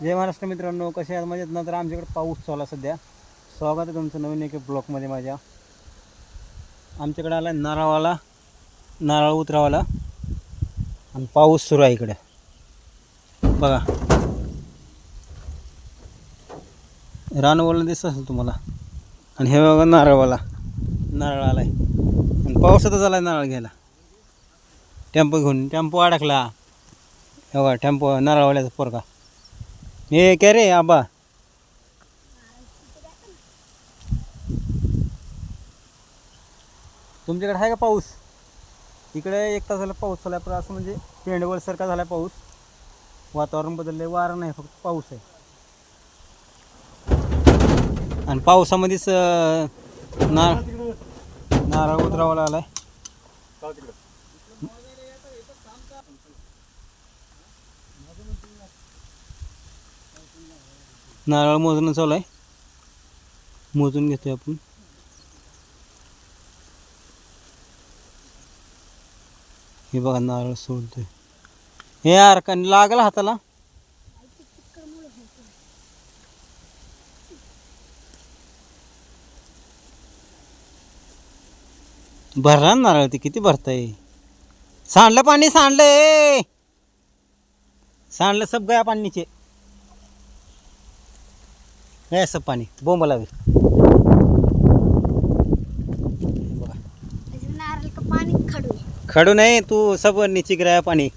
जय महाराष्ट्र मित्रांनो, कसे आहेत मजेत ना? तर आमच्याकडे पाऊस चालू आहे सध्या. स्वागत आहे तुमचं नवीन एक ब्लॉकमध्ये माझ्या. आमच्याकडे आला नारळवाला, नारळ उतरावाला आणि पाऊस सुरू आहे इकडे बघा. रानवाला दिसत असेल तुम्हाला. आणि हे बघा नारळवाला, नारळ आलाय आणि पावसातच आलाय नारळ घ्यायला. टेम्पो घेऊन, टेम्पो अडकला. हे बघा टेम्पो, नारळवाल्याचा पोरगा. हे काय रे आबा, तुमच्याकडे आहे का पाऊस? इकडे 1 तास झाला पाऊस झाला, पण असं म्हणजे पेंडवळसारखा झाला पाऊस. वातावरण बदललंय, वारा नाही, फक्त पाऊस आहे. आणि पावसामध्येच नारळ उतरावाला आलाय. नारळ मोजणं चालू आहे, मोजून घेतोय आपण. हे बघा नारळ सोडतोय. हे यार का लागला हाताला? भरला नारळ, ते किती भरताय? सांडलं पाणी, सांडलं, सांडलं सब गया पाणी नीचे. हे सब पाणी बोंब लावे. नारळ का पानी खड़ू है। खडू नाही, तू सब नीचे गिराया पाणी.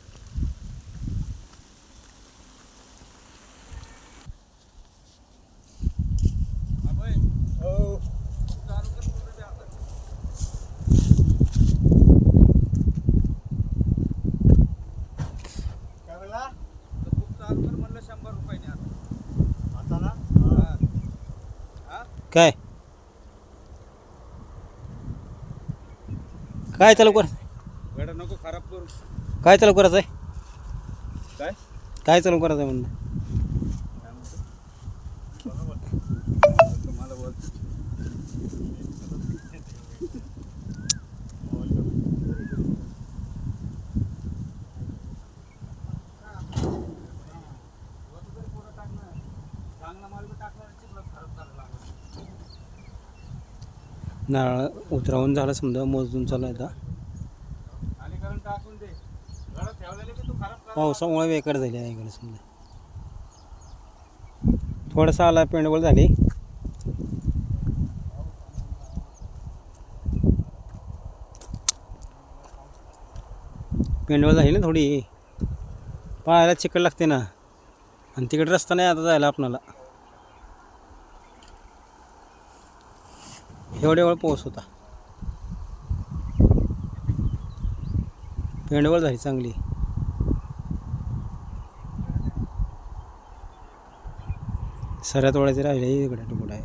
काय काय चालू कर, नको खराब करू. काय चालू करायचं आहे? काय काय चालू करायचं आहे म्हणलं? तुम्हाला बोल. नारळ उतरावून झालं समजा, मोजून चालू आहे आता. पावसामुळे वेकार झाली आहे इकडे समजा. थोडंसं आला, पेंडवळ झाली. पेंडवळ झाली ना थोडी, पाहायला चिकट लागते ना. आणि तिकडे रस्ता नाही आता जायला आपणाला. एवढ्या वेळ पाऊस होता, पेंडवळ झाली चांगली. सऱ्यात ओढायचे राहिले इकडे तुकडा आहे.